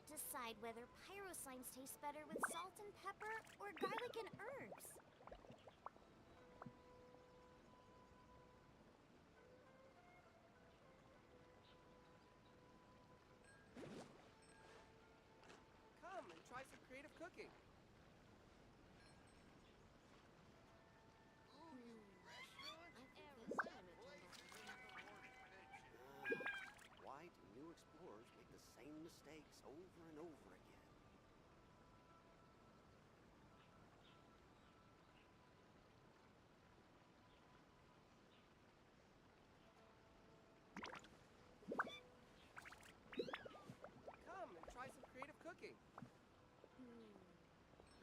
can't decide whether pyro slimes taste better with salt and pepper or garlic and herbs. Come and try some creative cooking. Why do new explorers make the same mistakes over and over again? Come and try some creative cooking.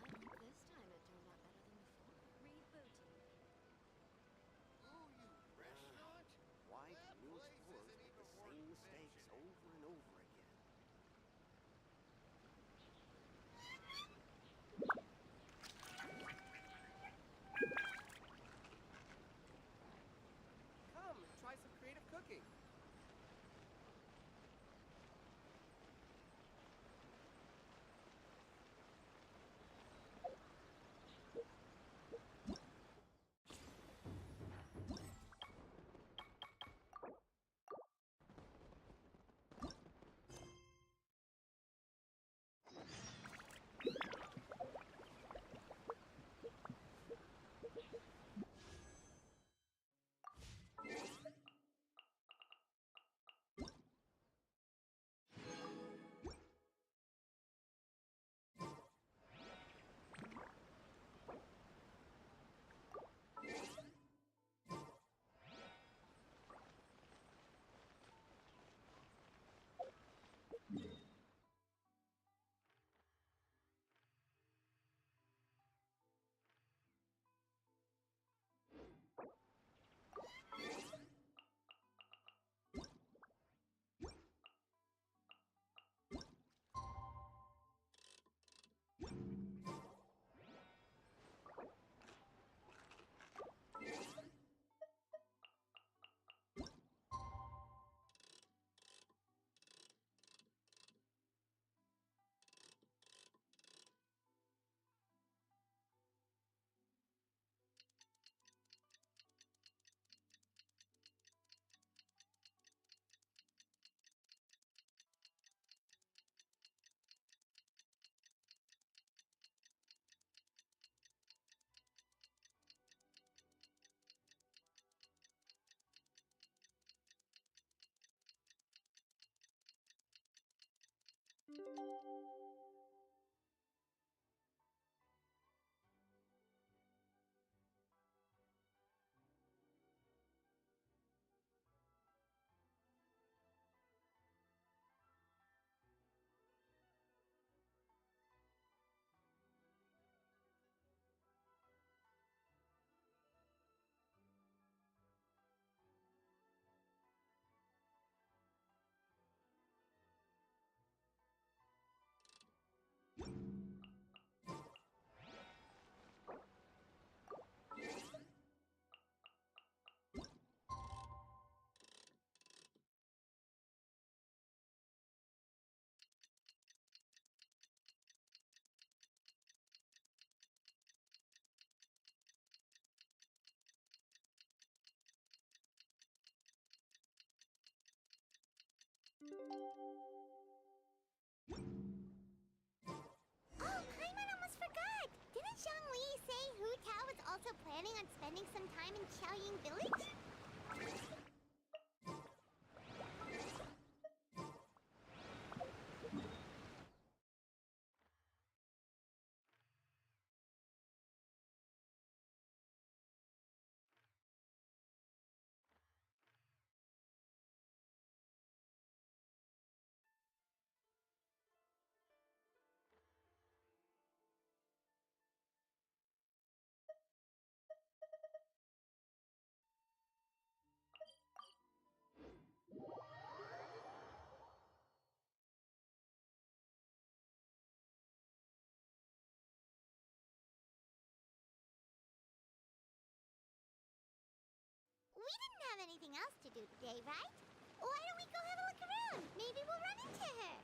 I think this time it turned out better than before. Rebooting. Why do new explorers make the same mistakes over and over again? Come and try some creative cooking. Oh, Paimon almost forgot! Didn't Zhongli say Hu Tao was also planning on spending some time in Xiaoying village? We didn't have anything else to do today, right? Why don't we go have a look around? Maybe we'll run into her.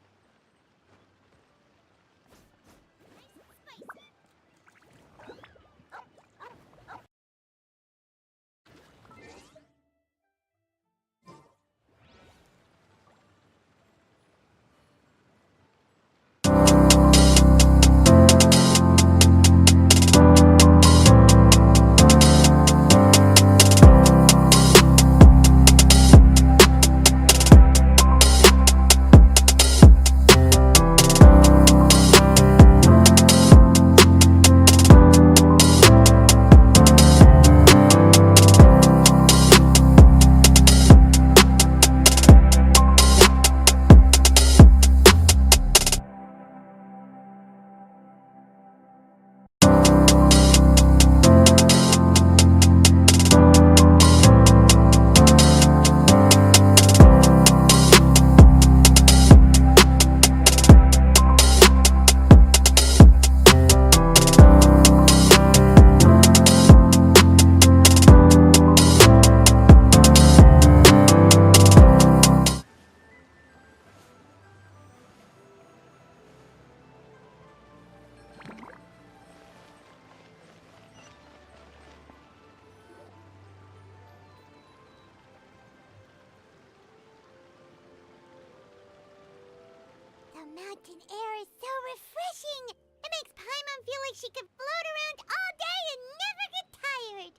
mountain air is so refreshing. It makes Paimon feel like she could float around all day and never get tired.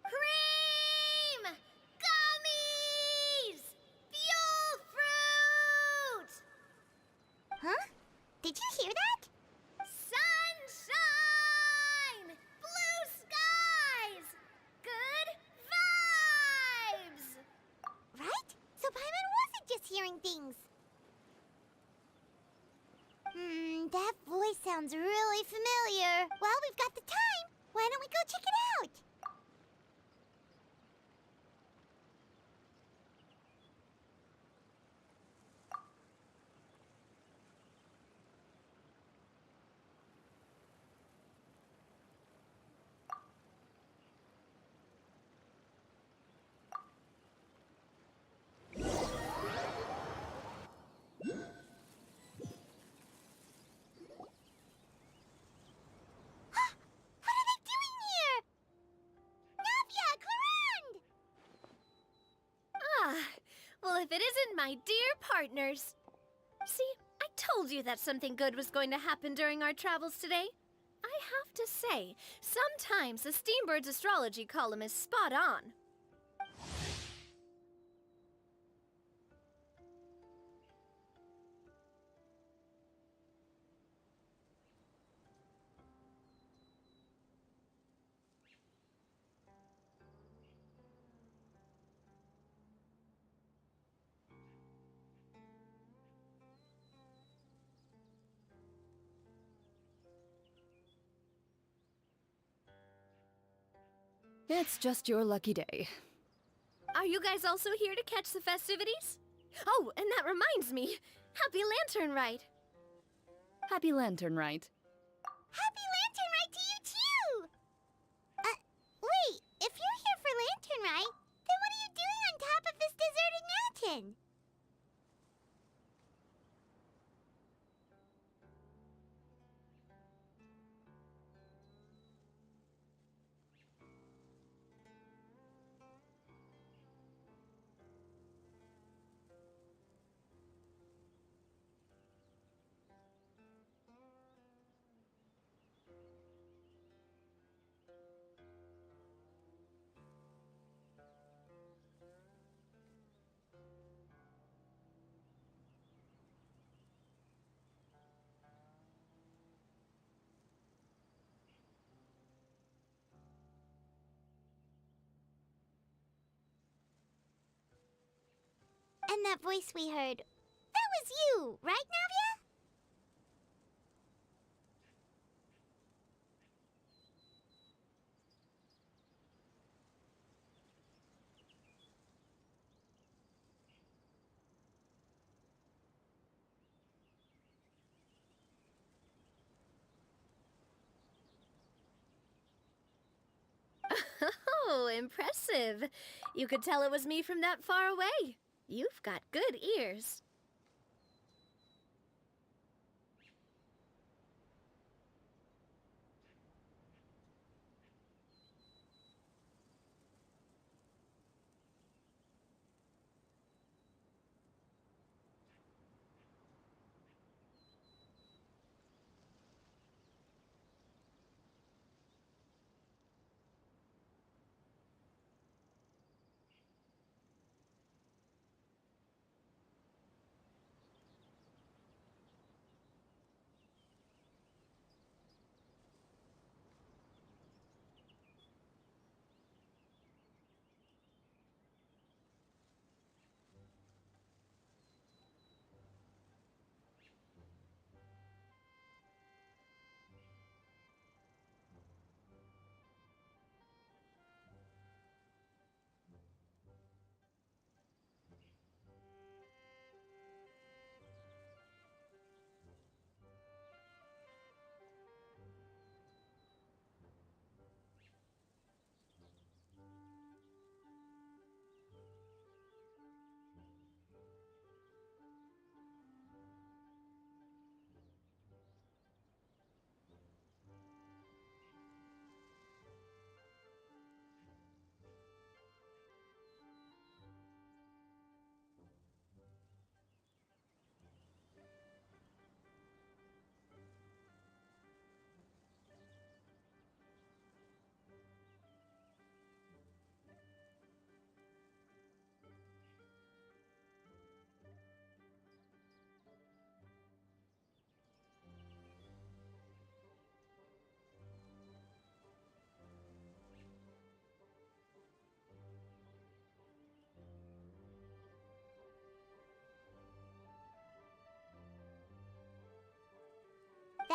Cream! Gummies! Fuel fruit! Huh? Did you hear that? Sunshine! Blue skies! Good vibes! Right? So Paimon wasn't just hearing things. That voice sounds really familiar. Well, we've got the time. Why don't we go check it out? What are they doing here? Navia, Clarande! Ah, well, if it isn't my dear partners. See, I told you that something good was going to happen during our travels today. I have to say, sometimes the Steambird's astrology column is spot on. It's just your lucky day. Are you guys also here to catch the festivities? Oh, and that reminds me. Happy Lantern Rite! Happy Lantern Rite. Happy Lantern Rite to you too! Wait, if you're here for Lantern Rite, then what are you doing on top of this deserted mountain? And that voice we heard, that was you, right, Navia? Oh, impressive. You could tell it was me from that far away. You've got good ears.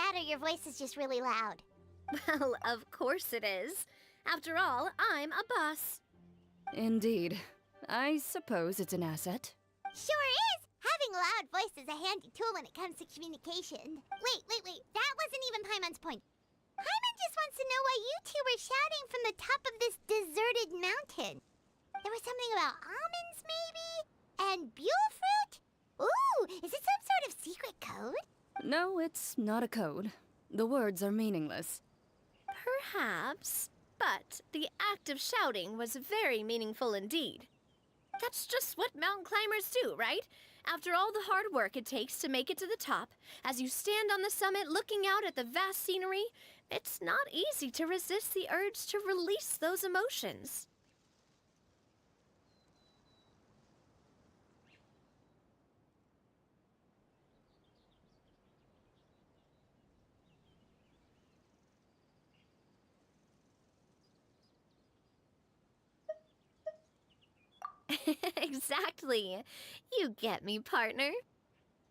that or your voice is just really loud? Well, of course it is. After all, I'm a boss. Indeed. I suppose it's an asset. Sure is! Having a loud voice is a handy tool when it comes to communication. Wait. That wasn't even Paimon's point. Paimon just wants to know why you two were shouting from the top of this deserted mountain. There was something about almonds, maybe? And buell fruit? Ooh, is it some sort of secret code? No, it's not a code. The words are meaningless. Perhaps, but the act of shouting was very meaningful indeed. That's just what mountain climbers do, right? After all the hard work it takes to make it to the top, as you stand on the summit looking out at the vast scenery, it's not easy to resist the urge to release those emotions. Exactly. You get me, partner.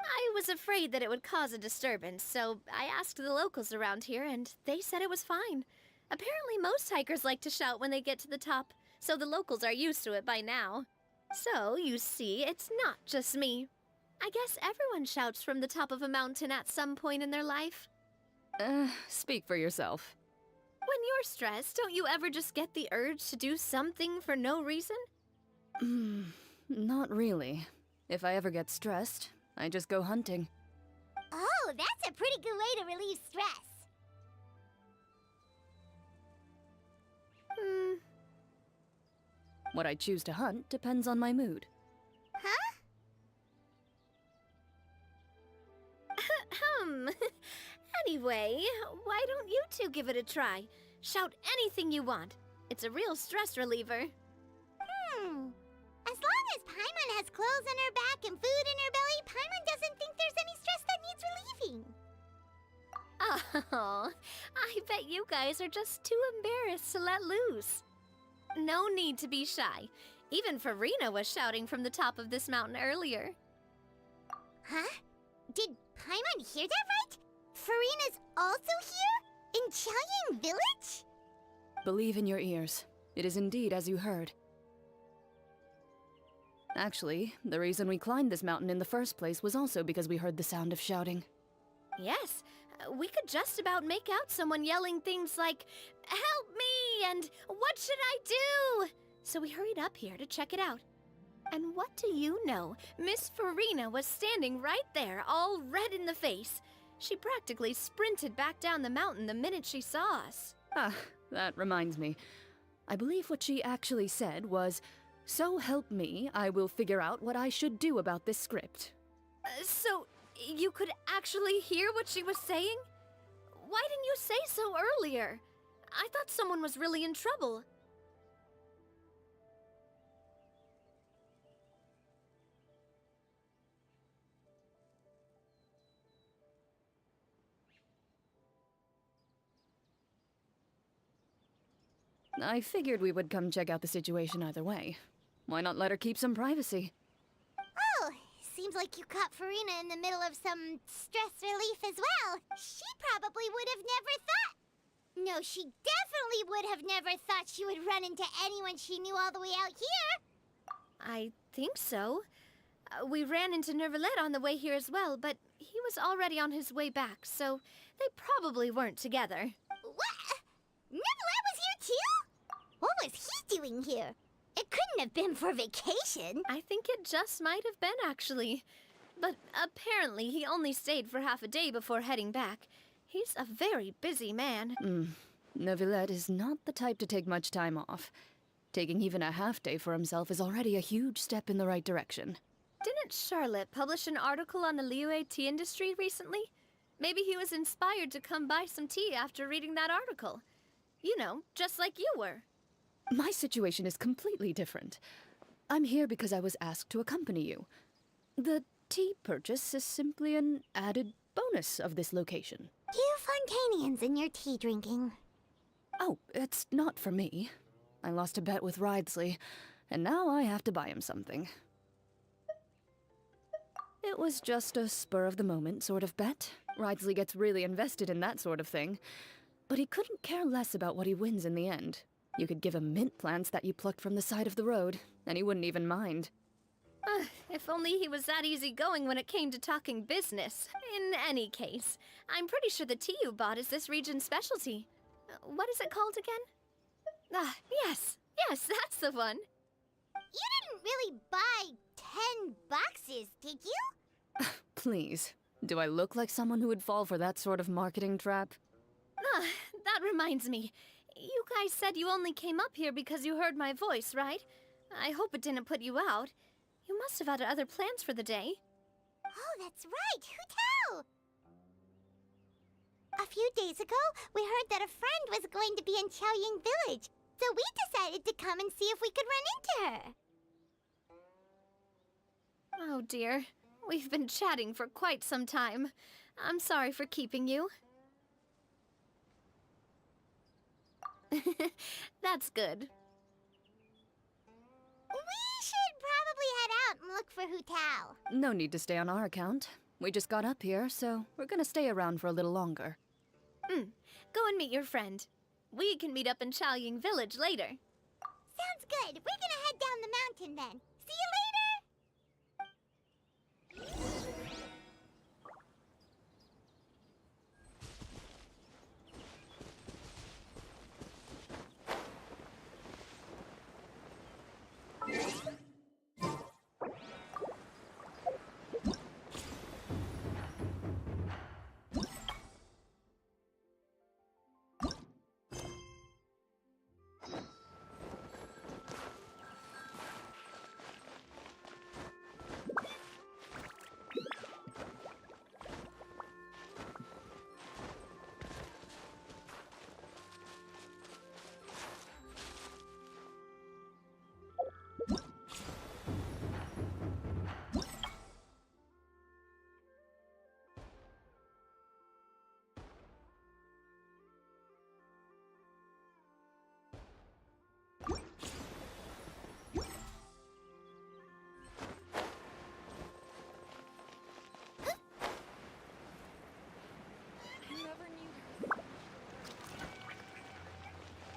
I was afraid that it would cause a disturbance, so I asked the locals around here, and they said it was fine. Apparently most hikers like to shout when they get to the top, so the locals are used to it by now. So, you see, it's not just me. I guess everyone shouts from the top of a mountain at some point in their life. Speak for yourself. When you're stressed, don't you ever just get the urge to do something for no reason? Not really. If I ever get stressed, I just go hunting. Oh, that's a pretty good way to relieve stress. What I choose to hunt depends on my mood. Huh? Anyway, why don't you two give it a try? Shout anything you want. It's a real stress reliever. As long as Paimon has clothes on her back and food in her belly, Paimon doesn't think there's any stress that needs relieving. Oh, I bet you guys are just too embarrassed to let loose. No need to be shy. Even Farina was shouting from the top of this mountain earlier. Huh? Did Paimon hear that right? Farina's also here? In Chaoyang Village? Believe in your ears. It is indeed as you heard. Actually, the reason we climbed this mountain in the first place was also because we heard the sound of shouting. Yes, we could just about make out someone yelling things like, "Help me!" and "What should I do?" So we hurried up here to check it out. And what do you know? Miss Farina was standing right there, all red in the face. She practically sprinted back down the mountain the minute she saw us. Ah, that reminds me. I believe what she actually said was, "So help me, I will figure out what I should do about this script." So, you could actually hear what she was saying? Why didn't you say so earlier? I thought someone was really in trouble. I figured we would come check out the situation either way. Why not let her keep some privacy? Oh, seems like you caught Farina in the middle of some stress relief as well. She probably would have never thought. No, she definitely would have never thought she would run into anyone she knew all the way out here. I think so. We ran into Nervalet on the way here as well, but he was already on his way back, so they probably weren't together. What? Nervalet was here too? What was he doing here? It couldn't have been for vacation. I think it just might have been, actually. But apparently he only stayed for half a day before heading back. He's a very busy man. Neuvillette is not the type to take much time off. Taking even a half day for himself is already a huge step in the right direction. Didn't Charlotte publish an article on the Liyue tea industry recently? Maybe he was inspired to come buy some tea after reading that article. You know, just like you were. My situation is completely different. I'm here because I was asked to accompany you. The tea purchase is simply an added bonus of this location. You Fontanians and your tea drinking. Oh, it's not for me. I lost a bet with Ridesley, and now I have to buy him something. It was just a spur-of-the-moment sort of bet. Ridsley gets really invested in that sort of thing. But he couldn't care less about what he wins in the end. You could give him mint plants that you plucked from the side of the road, and he wouldn't even mind. If only he was that easygoing when it came to talking business. In any case, I'm pretty sure the tea you bought is this region's specialty. What is it called again? Yes, that's the one. You didn't really buy 10 boxes, did you? Please, do I look like someone who would fall for that sort of marketing trap? That reminds me. You guys said you only came up here because you heard my voice, right? I hope it didn't put you out. You must have had other plans for the day. Oh, that's right, Hu Tao! A few days ago, we heard that a friend was going to be in Qiaoying Village, so we decided to come and see if we could run into her. Oh dear. We've been chatting for quite some time. I'm sorry for keeping you. That's good. We should probably head out and look for Hu Tao. No need to stay on our account. We just got up here, so we're gonna stay around for a little longer. Go and meet your friend. We can meet up in Qiaoying Village later. Sounds good. We're gonna head down the mountain then. See you later!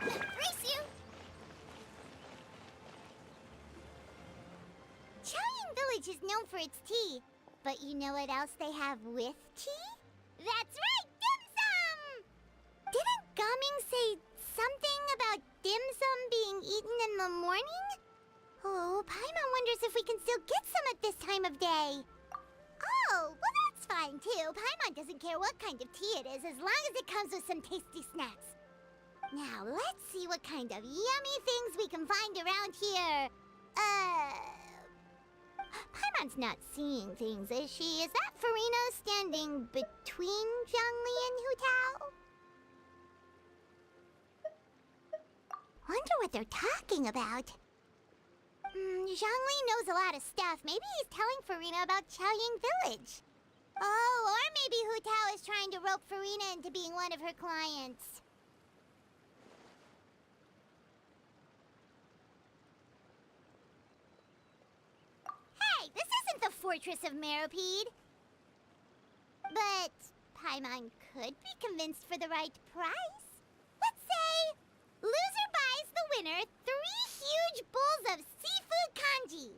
Race you! Qiaoying Village is known for its tea, but you know what else they have with tea? That's right, dim sum! Didn't Gaming say something about dim sum being eaten in the morning? Oh, Paimon wonders if we can still get some at this time of day. Oh, well that's fine too. Paimon doesn't care what kind of tea it is as long as it comes with some tasty snacks. Now, let's see what kind of yummy things we can find around here. Paimon's not seeing things, is she? Is that Farina standing between Zhongli and Hu Tao? Wonder what they're talking about. Zhongli knows a lot of stuff. Maybe he's telling Farina about Qiaoying Village. Oh, or maybe Hu Tao is trying to rope Farina into being one of her clients. Hey, this isn't the Fortress of Meropide. But Paimon could be convinced for the right price. Let's say loser buys the winner 3 huge bowls of seafood kanji.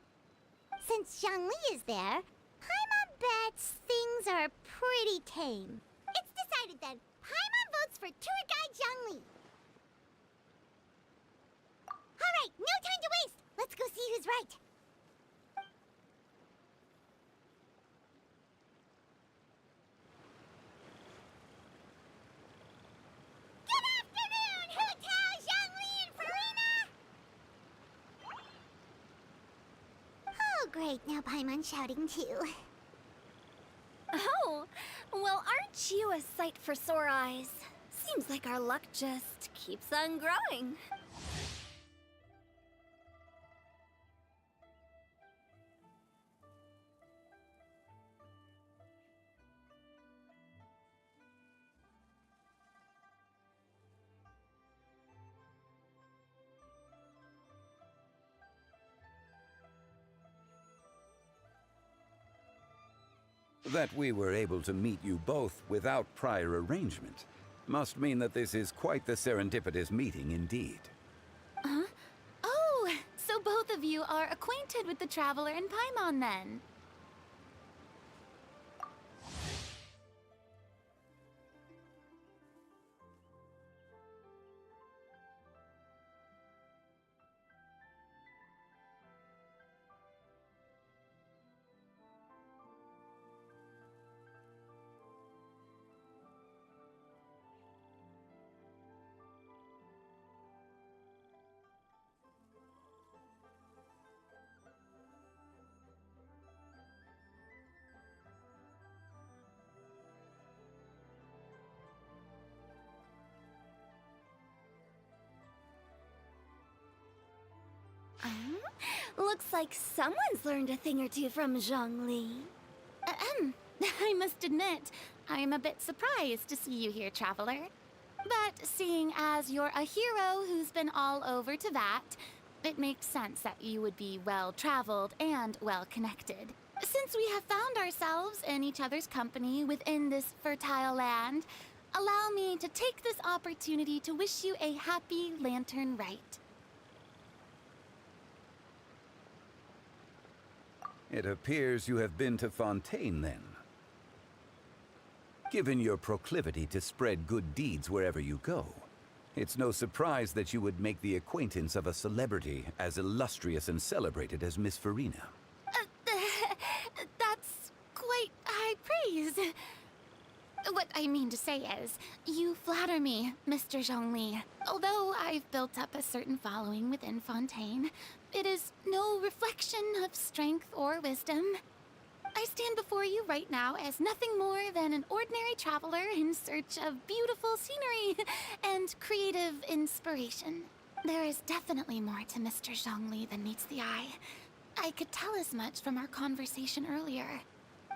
Since Zhongli is there, Paimon bets things are pretty tame. It's decided then. Paimon votes for tour guide Zhongli. All right, no time to waste. Let's go see who's right. Good afternoon, Hu Tao, Zhongli, and Farina! Oh, great. Now Paimon's shouting too. Oh, well, aren't you a sight for sore eyes? Seems like our luck just keeps on growing. That we were able to meet you both without prior arrangement must mean that this is quite the serendipitous meeting indeed. Huh? Oh, so both of you are acquainted with the Traveler and Paimon then? Looks like someone's learned a thing or two from Zhongli. I must admit, I'm a bit surprised to see you here, Traveler. But seeing as you're a hero who's been all over Teyvat, it makes sense that you would be well-traveled and well-connected. Since we have found ourselves in each other's company within this fertile land, allow me to take this opportunity to wish you a happy Lantern Rite. It appears you have been to Fontaine, then. Given your proclivity to spread good deeds wherever you go, it's no surprise that you would make the acquaintance of a celebrity as illustrious and celebrated as Miss Farina. That's quite high praise. What I mean to say is, you flatter me, Mr. Zhongli. Although I've built up a certain following within Fontaine, it is no reflection of strength or wisdom. I stand before you right now as nothing more than an ordinary traveler in search of beautiful scenery and creative inspiration. There is definitely more to Mr. Zhongli than meets the eye. I could tell as much from our conversation earlier.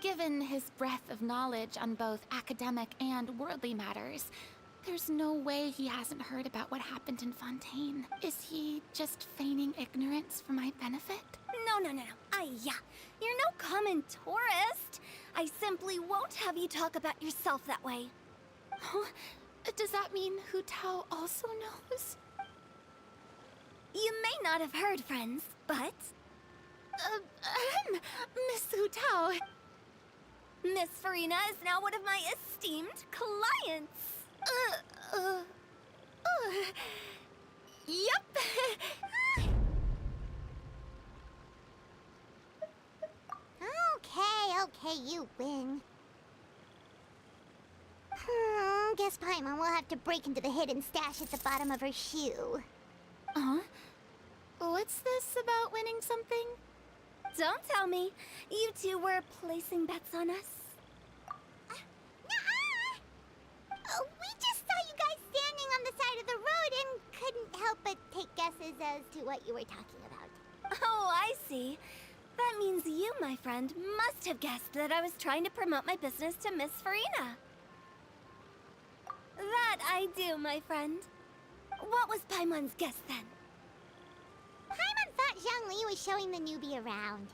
Given his breadth of knowledge on both academic and worldly matters, there's no way he hasn't heard about what happened in Fontaine. Is he just feigning ignorance for my benefit? No. Yeah. You're no common tourist. I simply won't have you talk about yourself that way. Huh? Does that mean Hu Tao also knows? You may not have heard, friends, but... Miss Hu Tao. Miss Farina is now one of my esteemed clients. Yep. Okay, you win. Guess Paimon will have to break into the hidden stash at the bottom of her shoe. Huh? What's this about winning something? Don't tell me. You two were placing bets on us. Nuh-uh! We just saw you guys standing on the side of the road and couldn't help but take guesses as to what you were talking about. Oh, I see. That means you, my friend, must have guessed that I was trying to promote my business to Miss Farina. That I do, my friend. What was Paimon's guess then? Paimon thought Zhongli was showing the newbie around.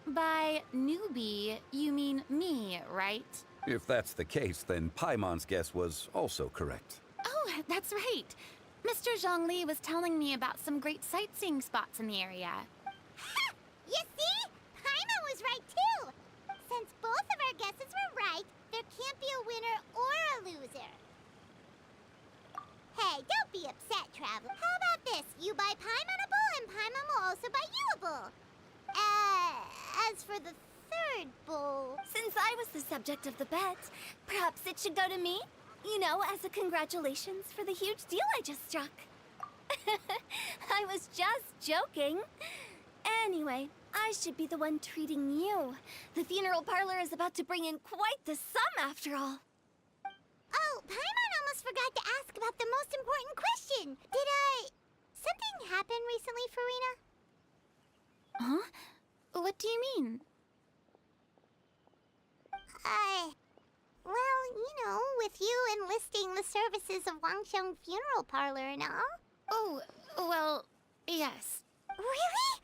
By newbie, you mean me, right? If that's the case, then Paimon's guess was also correct. Oh, that's right. Mr. Zhongli was telling me about some great sightseeing spots in the area. Ha! You see? Paimon was right too! Since both of our guesses were right, there can't be a winner or a loser. Hey, don't be upset, Traveler. How about this? You buy Paimonable and Paimon will also buy youable. As for the third bowl... Since I was the subject of the bet, perhaps it should go to me? You know, as a congratulations for the huge deal I just struck. I was just joking. Anyway, I should be the one treating you. The funeral parlor is about to bring in quite the sum after all. Oh, Paimon almost forgot to ask about the most important question. Something happen recently, Farina? Huh? What do you mean? Well, you know, with you enlisting the services of Wangsheng Funeral Parlor and all. Oh, well, yes. Really?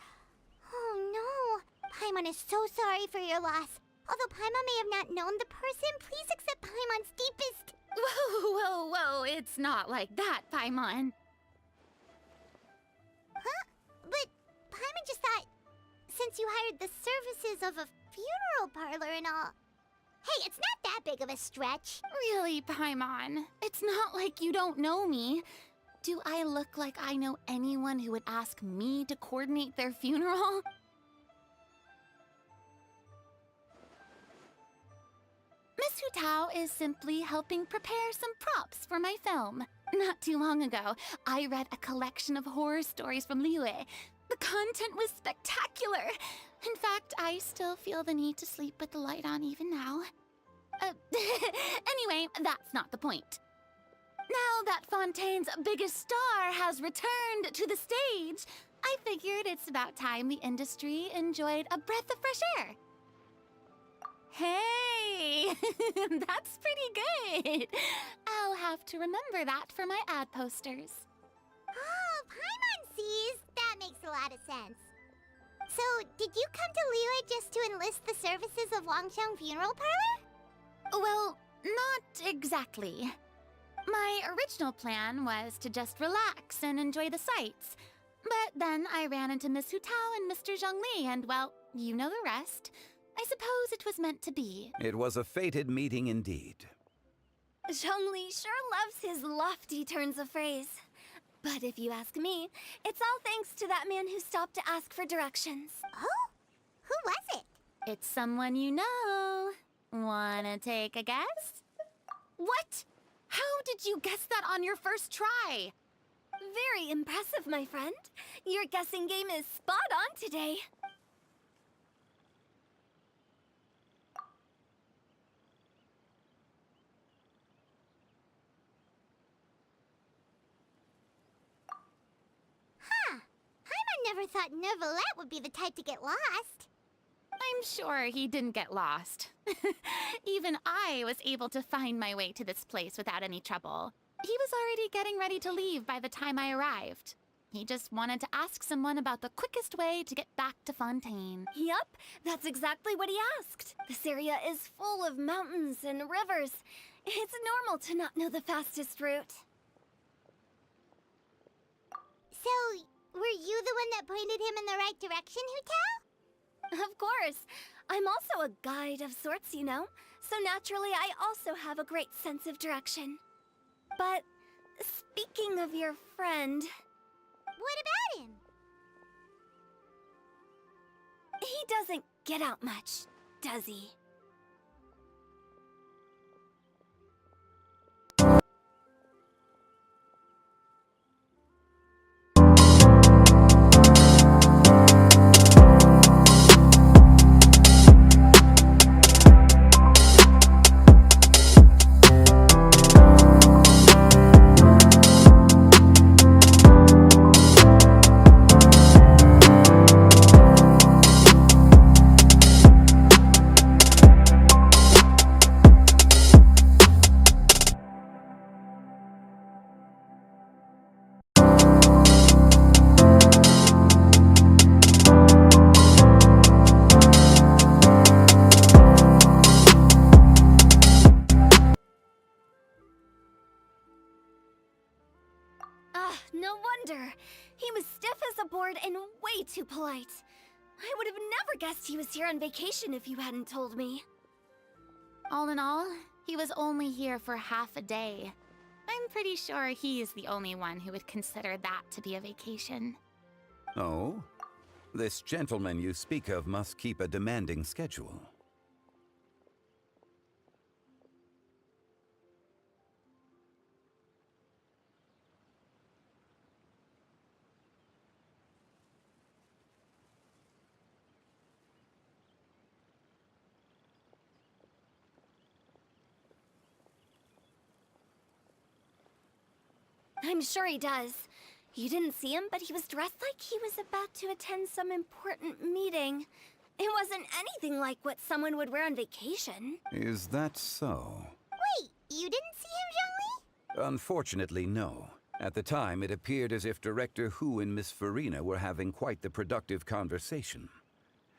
Oh no. Paimon is so sorry for your loss. Although Paimon may have not known the person, please accept Paimon's deepest... Whoa, it's not like that, Paimon. Huh? But Paimon just thought, since you hired the services of a funeral parlor and all... Hey, it's not that big of a stretch. Really, Paimon? It's not like you don't know me. Do I look like I know anyone who would ask me to coordinate their funeral? Miss Hu Tao is simply helping prepare some props for my film. Not too long ago, I read a collection of horror stories from Liyue. The content was spectacular. In fact, I still feel the need to sleep with the light on even now. Anyway, that's not the point. Now that Fontaine's biggest star has returned to the stage, I figured it's about time the industry enjoyed a breath of fresh air. Hey, that's pretty good. I'll have to remember that for my ad posters. Oh, Paimon sees. That makes a lot of sense. So, did you come to Liyue just to enlist the services of Wangxiang Funeral Parlor? Well, not exactly. My original plan was to just relax and enjoy the sights. But then I ran into Miss Hu Tao and Mr. Zhongli, and well, you know the rest. I suppose it was meant to be. It was a fated meeting indeed. Zhongli sure loves his lofty turns of phrase. But if you ask me, it's all thanks to that man who stopped to ask for directions. Oh? Who was it? It's someone you know. Wanna take a guess? What? How did you guess that on your first try? Very impressive, my friend. Your guessing game is spot on today. Huh. Paimon never thought Neuvillette would be the type to get lost. I'm sure he didn't get lost. Even I was able to find my way to this place without any trouble. He was already getting ready to leave by the time I arrived. He just wanted to ask someone about the quickest way to get back to Fontaine. Yup, that's exactly what he asked. This area is full of mountains and rivers. It's normal to not know the fastest route. So, were you the one that pointed him in the right direction, Hu Tao? Of course. I'm also a guide of sorts, you know. So naturally, I also have a great sense of direction. But speaking of your friend... What about him? He doesn't get out much, does he? No wonder. He was stiff as a board and way too polite. I would have never guessed he was here on vacation if you hadn't told me. All in all, he was only here for half a day. I'm pretty sure he's the only one who would consider that to be a vacation. Oh? This gentleman you speak of must keep a demanding schedule. I'm sure he does. You didn't see him, but he was dressed like he was about to attend some important meeting. It wasn't anything like what someone would wear on vacation. Is that so? Wait, you didn't see him, Zhongli? Unfortunately, no. At the time, it appeared as if Director Hu and Miss Farina were having quite the productive conversation.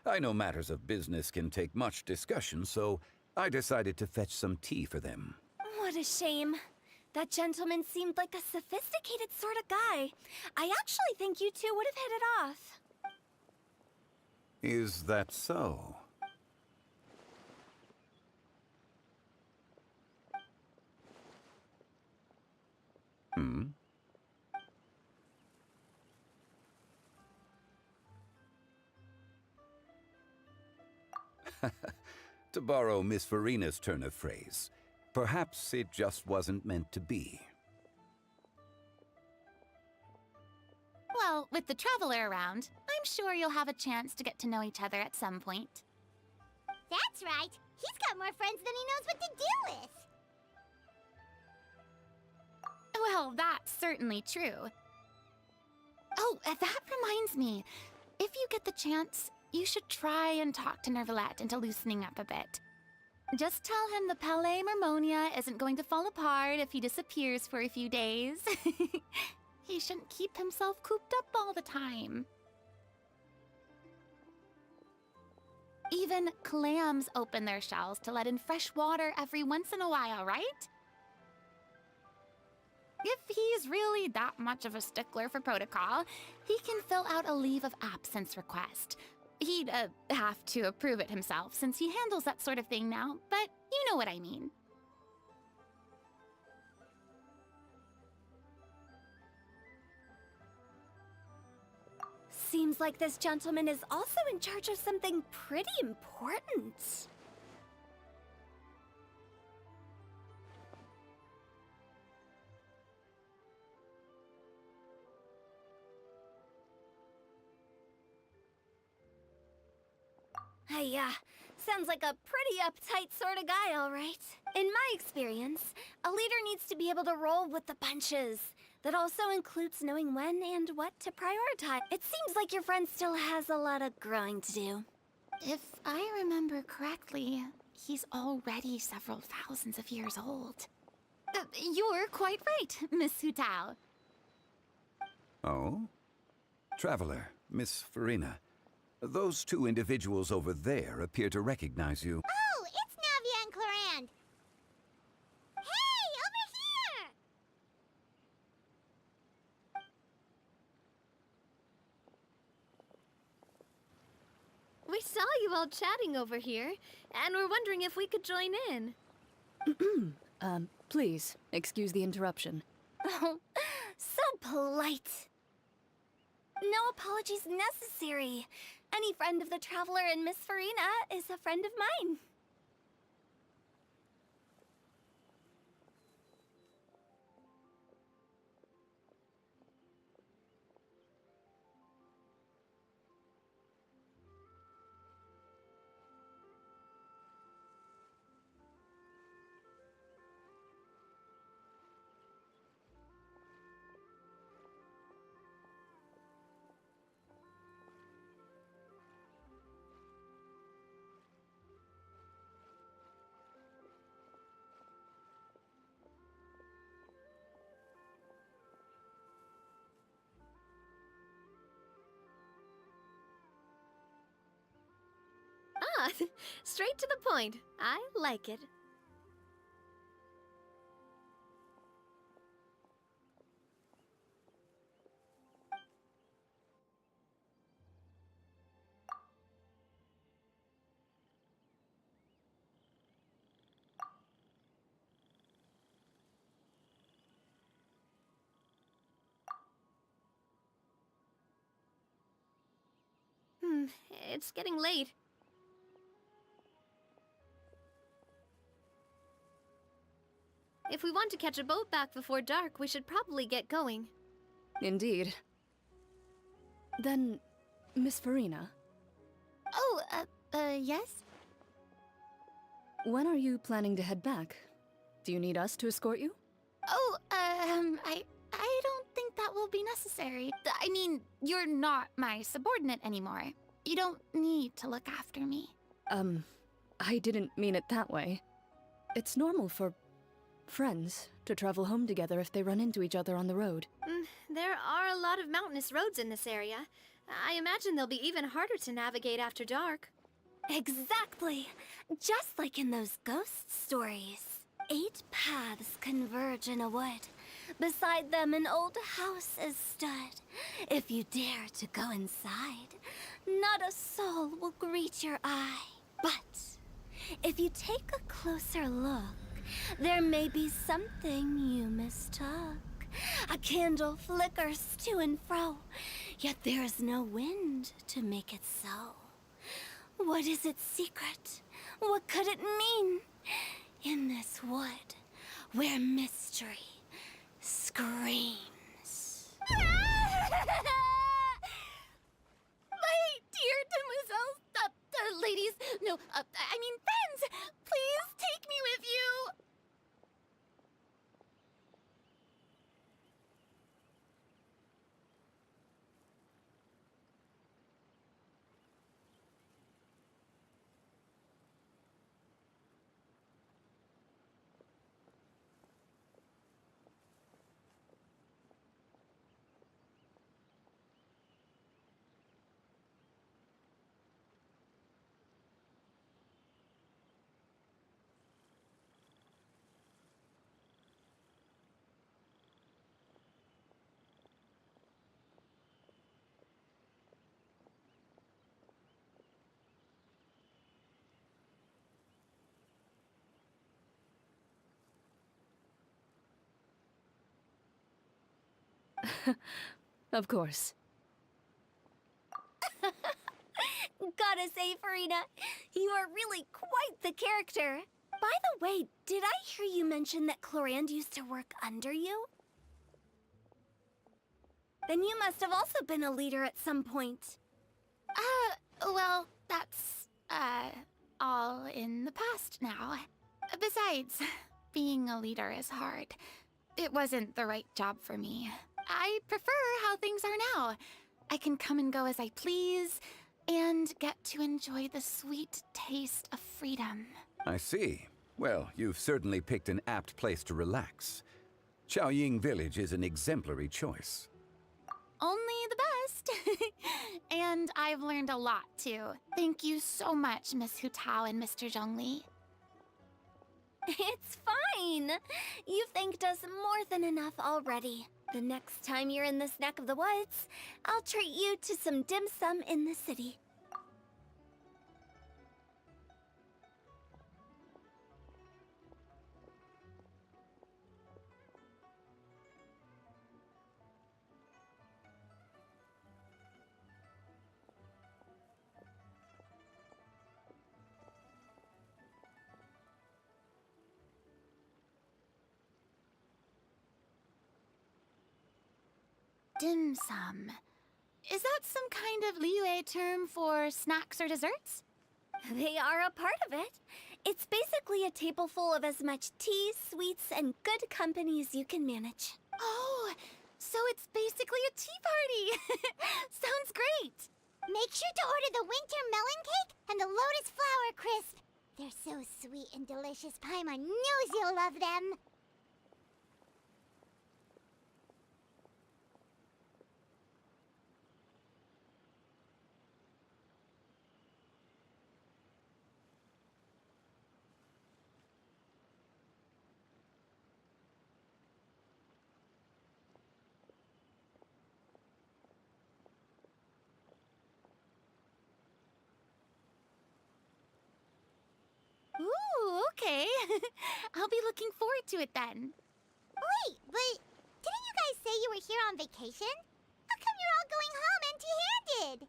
I know matters of business can take much discussion, so I decided to fetch some tea for them. What a shame. That gentleman seemed like a sophisticated sort of guy. I actually think you two would have hit it off. Is that so? Hmm? To borrow Miss Farina's turn of phrase, perhaps it just wasn't meant to be. Well, with the Traveler around, I'm sure you'll have a chance to get to know each other at some point. That's right. He's got more friends than he knows what to do with. Well, that's certainly true. Oh, that reminds me. If you get the chance, you should try and talk to Nervalette into loosening up a bit. Just tell him the Palais Mermonia isn't going to fall apart if he disappears for a few days. He shouldn't keep himself cooped up all the time. Even clams open their shells to let in fresh water every once in a while, right? If he's really that much of a stickler for protocol, he can fill out a leave of absence request. He'd have to approve it himself since he handles that sort of thing now, but you know what I mean. Seems like this gentleman is also in charge of something pretty important. Sounds like a pretty uptight sort of guy, all right. In my experience, a leader needs to be able to roll with the punches. That also includes knowing when and what to prioritize. It seems like your friend still has a lot of growing to do. If I remember correctly, he's already several thousands of years old. You're quite right, Miss Hutao. Oh? Traveler, Miss Farina. Those two individuals over there appear to recognize you. Oh, it's Navia and Clorand. Hey, over here! We saw you all chatting over here, and we're wondering if we could join in. Please, excuse the interruption. Oh, so polite. No apologies necessary. Any friend of the Traveler and Miss Farina is a friend of mine. Ah, straight to the point. I like it. It's getting late. If we want to catch a boat back before dark, we should probably get going. Indeed. Then, Miss Farina, Oh, yes? when are you planning to head back? Do you need us to escort you? Oh, I don't think that will be necessary. I mean, you're not my subordinate anymore. You don't need to look after me. I didn't mean it that way. It's normal for friends to travel home together if they run into each other on the road. There are a lot of mountainous roads in this area. I imagine they'll be even harder to navigate after dark. Exactly. Just like in those ghost stories. 8 paths converge in a wood. Beside them an old house is stood. If you dare to go inside, not a soul will greet your eye. But if you take a closer look, there may be something you mistook. A candle flickers to and fro, yet there is no wind to make it so. What is its secret? What could it mean? In this wood, where mystery screams. My dear demoiselles, ladies, no, I mean friends, please take me with you. Of course. Gotta say, Farina, you are really quite the character. By the way, did I hear you mention that Clorand used to work under you? Then you must have also been a leader at some point. Well, that's, all in the past now. Besides, being a leader is hard. It wasn't the right job for me. I prefer how things are now. I can come and go as I please, and get to enjoy the sweet taste of freedom. I see. Well, you've certainly picked an apt place to relax. Xiaoying Village is an exemplary choice. Only the best. And I've learned a lot, too. Thank you so much, Miss Hu Tao and Mr. Zhongli. It's fine. You've thanked us more than enough already. The next time you're in this neck of the woods, I'll treat you to some dim sum in the city. Dim sum. Is that some kind of Liyue term for snacks or desserts? They are a part of it. It's basically a table full of as much tea, sweets, and good company as you can manage. Oh, so it's basically a tea party. Sounds great. Make sure to order the winter melon cake and the lotus flower crisp. They're so sweet and delicious, Paimon knows you'll love them. Ooh, okay. I'll be looking forward to it then. Wait, but didn't you guys say you were here on vacation? How come you're all going home empty-handed?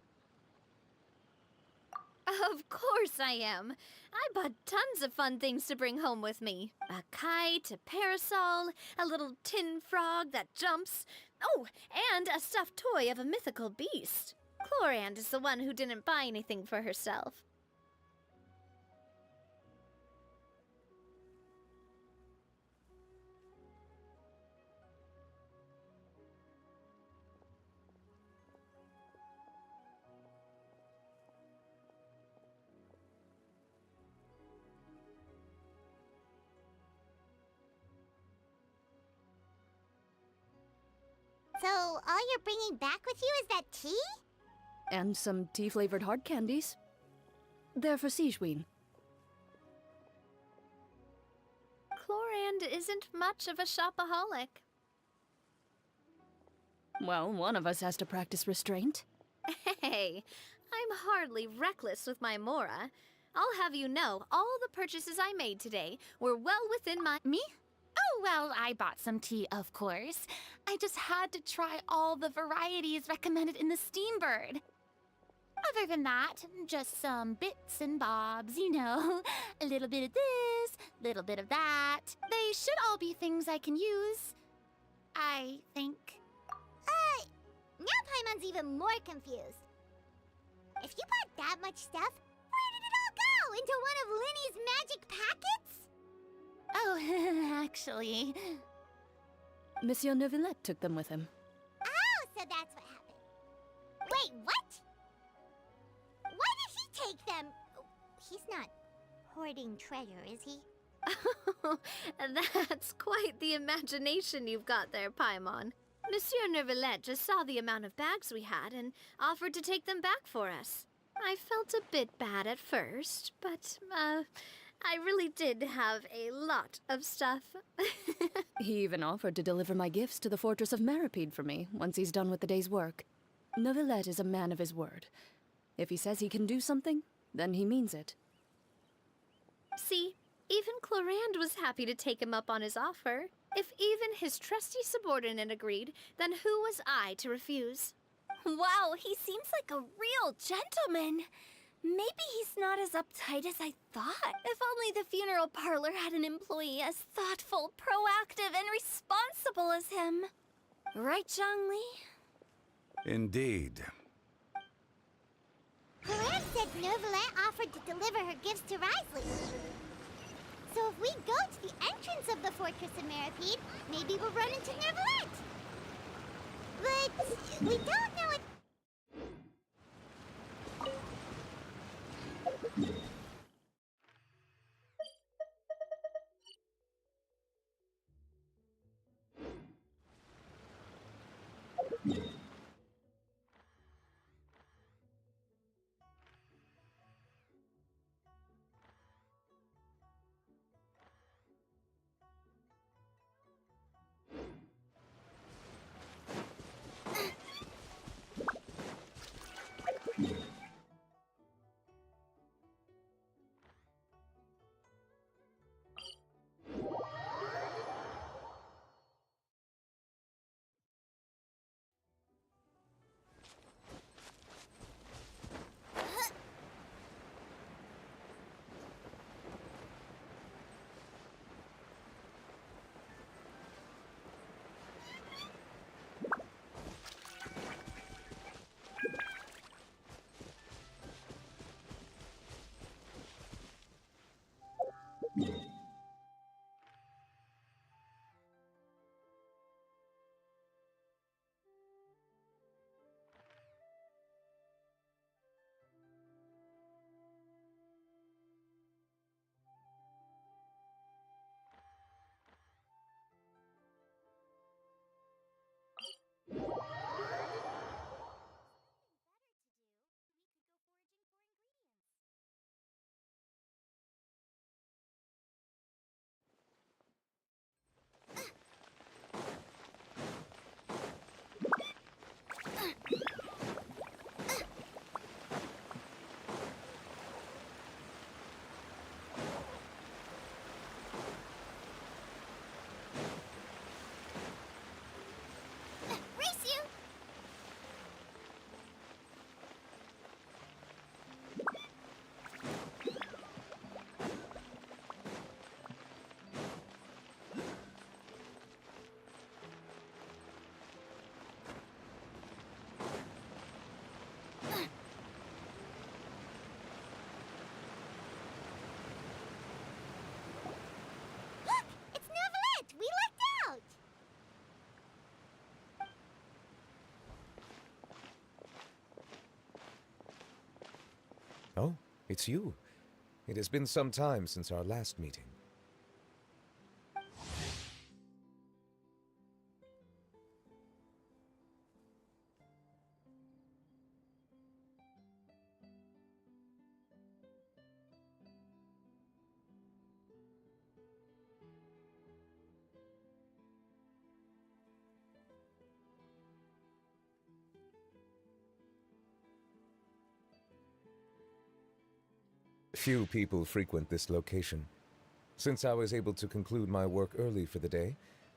Of course I am. I bought tons of fun things to bring home with me. A kite, a parasol, a little tin frog that jumps. Oh, and a stuffed toy of a mythical beast. Clorand is the one who didn't buy anything for herself. So, all you're bringing back with you is that tea? And some tea-flavored hard candies. They're for Sigewin. Chlorand isn't much of a shopaholic. Well, one of us has to practice restraint. Hey, I'm hardly reckless with my Mora. I'll have you know, all the purchases I made today were well within my— Me? Oh, well, I bought some tea, of course. I just had to try all the varieties recommended in the Steambird. Other than that, just some bits and bobs, you know. A little bit of this, little bit of that. They should all be things I can use, I think. Now Paimon's even more confused. If you bought that much stuff, where did it all go? Into one of Linny's magic packets? Oh, actually... Monsieur Neuvillette took them with him. Oh, so that's what happened. Wait, what? Why did he take them? He's not hoarding treasure, is he? That's quite the imagination you've got there, Paimon. Monsieur Neuvillette just saw the amount of bags we had and offered to take them back for us. I felt a bit bad at first, but, I really did have a lot of stuff. He even offered to deliver my gifts to the Fortress of Meripede for me once he's done with the day's work. Neuvillette is a man of his word. If he says he can do something, then he means it. See, even Chlorand was happy to take him up on his offer. If even his trusty subordinate agreed, then who was I to refuse? Wow, he seems like a real gentleman. Maybe he's not as uptight as I thought. If only the funeral parlor had an employee as thoughtful, proactive, and responsible as him. Right, Zhongli? Indeed. Chlorand said Neuvillette offered to deliver her gifts to Risley. So if we go to the entrance of the Fortress of Meripede, maybe we'll run into Neuvillette. But we don't know it. Oh, it's you. It has been some time since our last meeting. Few people frequent this location. Since I was able to conclude my work early for the day,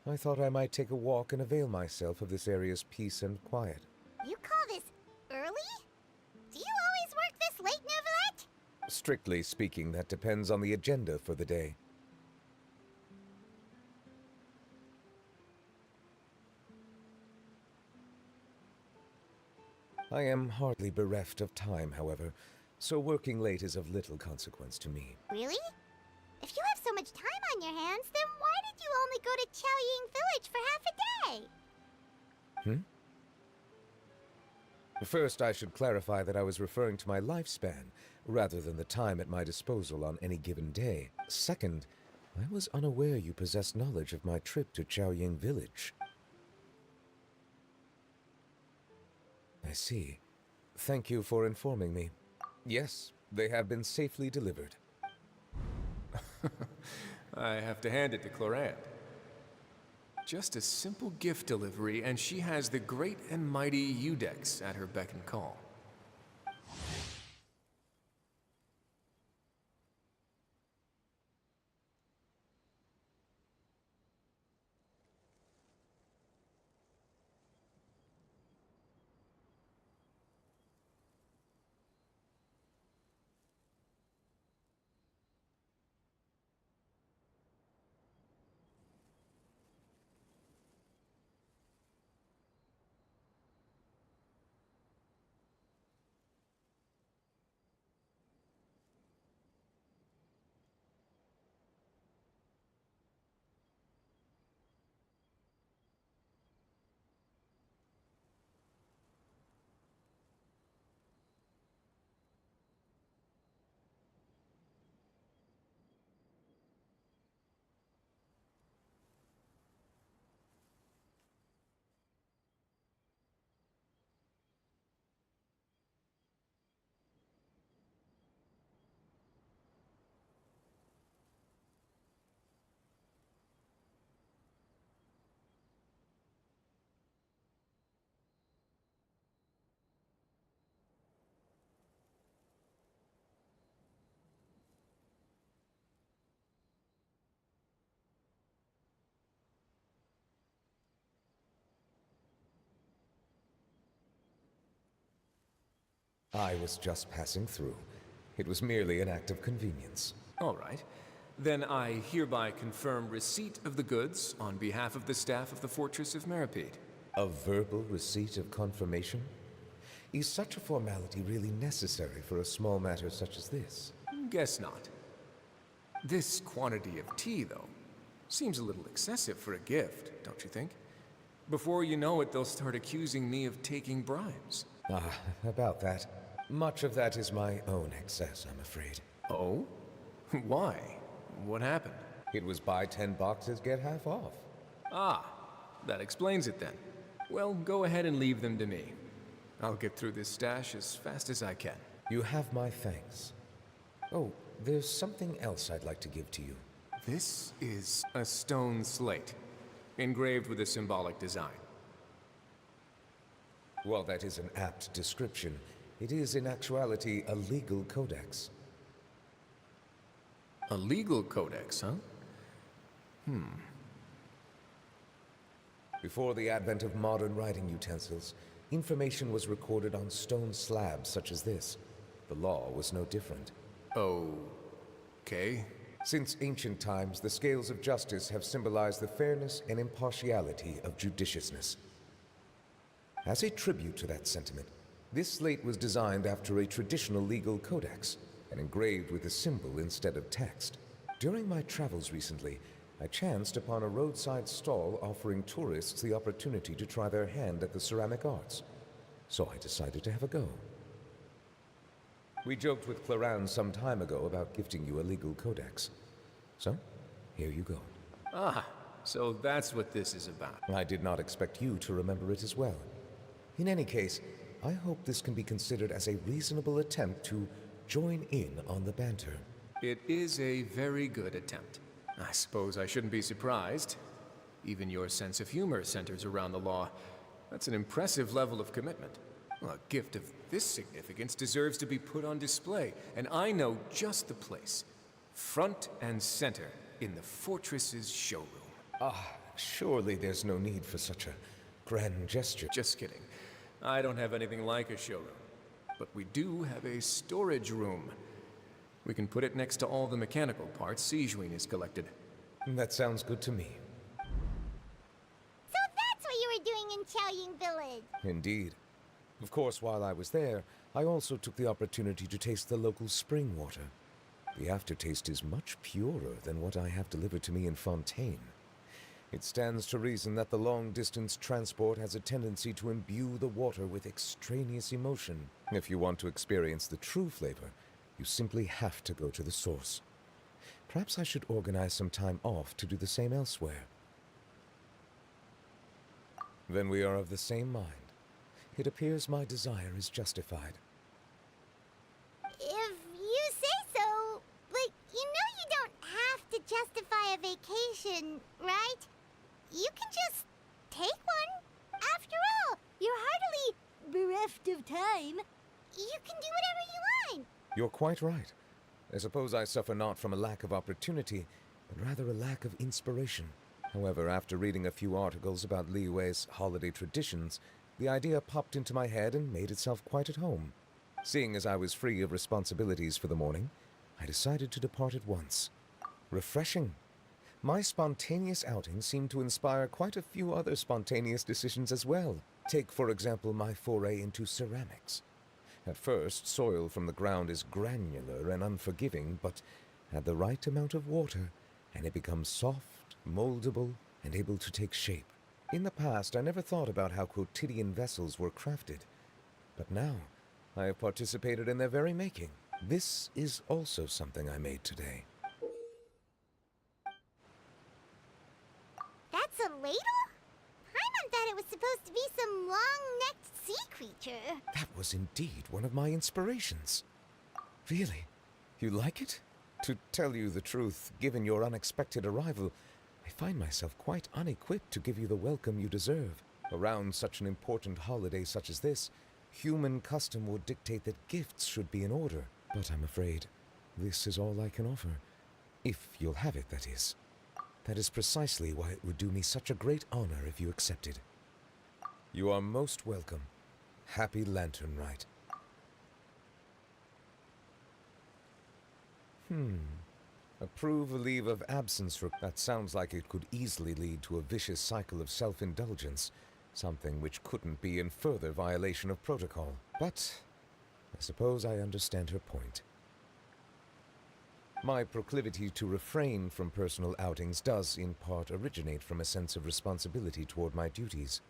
I thought I might take a walk and avail myself of this area's peace and quiet. You call this early? Do you always work this late, Neuvillette? Strictly speaking, that depends on the agenda for the day. I am hardly bereft of time, however, so working late is of little consequence to me. Really? If you have so much time on your hands, then why did you only go to Chaoying Village for half a day? First, I should clarify that I was referring to my lifespan, rather than the time at my disposal on any given day. Second, I was unaware you possessed knowledge of my trip to Chaoying Village. I see. Thank you for informing me. Yes, they have been safely delivered. I have to hand it to Clorant. Just a simple gift delivery, and she has the great and mighty Udex at her beck and call. I was just passing through. It was merely an act of convenience. All right. Then I hereby confirm receipt of the goods on behalf of the staff of the Fortress of Meripede. A verbal receipt of confirmation? Is such a formality really necessary for a small matter such as this? Guess not. This quantity of tea, though, seems a little excessive for a gift, don't you think? Before you know it, they'll start accusing me of taking bribes. Ah, about that. Much of that is my own excess, I'm afraid. Oh? Why? What happened? It was buy 10 boxes, get half off. Ah, that explains it then. Well, go ahead and leave them to me. I'll get through this stash as fast as I can. You have my thanks. Oh, there's something else I'd like to give to you. This is a stone slate, engraved with a symbolic design. While that is an apt description, it is in actuality a legal codex. A legal codex, huh? Before the advent of modern writing utensils, information was recorded on stone slabs such as this. The law was no different. Okay. Since ancient times, the scales of justice have symbolized the fairness and impartiality of judiciousness. As a tribute to that sentiment, this slate was designed after a traditional legal codex and engraved with a symbol instead of text. During my travels recently, I chanced upon a roadside stall offering tourists the opportunity to try their hand at the ceramic arts, so I decided to have a go. We joked with Clorant some time ago about gifting you a legal codex. So, here you go. Ah, so that's what this is about. I did not expect you to remember it as well. In any case, I hope this can be considered as a reasonable attempt to join in on the banter. It is a very good attempt. I suppose I shouldn't be surprised. Even your sense of humor centers around the law. That's an impressive level of commitment. Well, a gift of this significance deserves to be put on display, and I know just the place. Front and center in the fortress's showroom. Surely there's no need for such a grand gesture. Just kidding. I don't have anything like a showroom. But we do have a storage room. We can put it next to all the mechanical parts Sijuin has collected. That sounds good to me. So that's what you were doing in Chaoying Village. Indeed. Of course, while I was there, I also took the opportunity to taste the local spring water. The aftertaste is much purer than what I have delivered to me in Fontaine. It stands to reason that the long-distance transport has a tendency to imbue the water with extraneous emotion. If you want to experience the true flavor, you simply have to go to the source. Perhaps I should organize some time off to do the same elsewhere. Then we are of the same mind. It appears my desire is justified. If you say so, but you know you don't have to justify a vacation, right? You can just take one. After all, you're hardly bereft of time. You can do whatever you want. You're quite right. I suppose I suffer not from a lack of opportunity, but rather a lack of inspiration. However, after reading a few articles about Liyue's holiday traditions, the idea popped into my head and made itself quite at home. Seeing as I was free of responsibilities for the morning, I decided to depart at once. Refreshing. My spontaneous outing seemed to inspire quite a few other spontaneous decisions as well. Take, for example, my foray into ceramics. At first, soil from the ground is granular and unforgiving, but add the right amount of water, and it becomes soft, moldable, and able to take shape. In the past, I never thought about how quotidian vessels were crafted, but now I have participated in their very making. This is also something I made today. That's a ladle? Paimon thought it was supposed to be some long-necked sea creature. That was indeed one of my inspirations. Really? You like it? To tell you the truth, given your unexpected arrival, I find myself quite unequipped to give you the welcome you deserve. Around such an important holiday such as this, human custom would dictate that gifts should be in order. But I'm afraid this is all I can offer. If you'll have it, that is. That is precisely why it would do me such a great honor if you accepted. You are most welcome. Happy Lantern Rite. Approve a leave of absence for... That sounds like it could easily lead to a vicious cycle of self-indulgence, something which couldn't be in further violation of protocol. But I suppose I understand her point. My proclivity to refrain from personal outings does, in part, originate from a sense of responsibility toward my duties.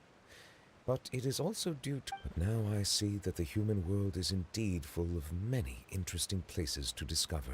But it is also due to... But now I see that the human world is indeed full of many interesting places to discover.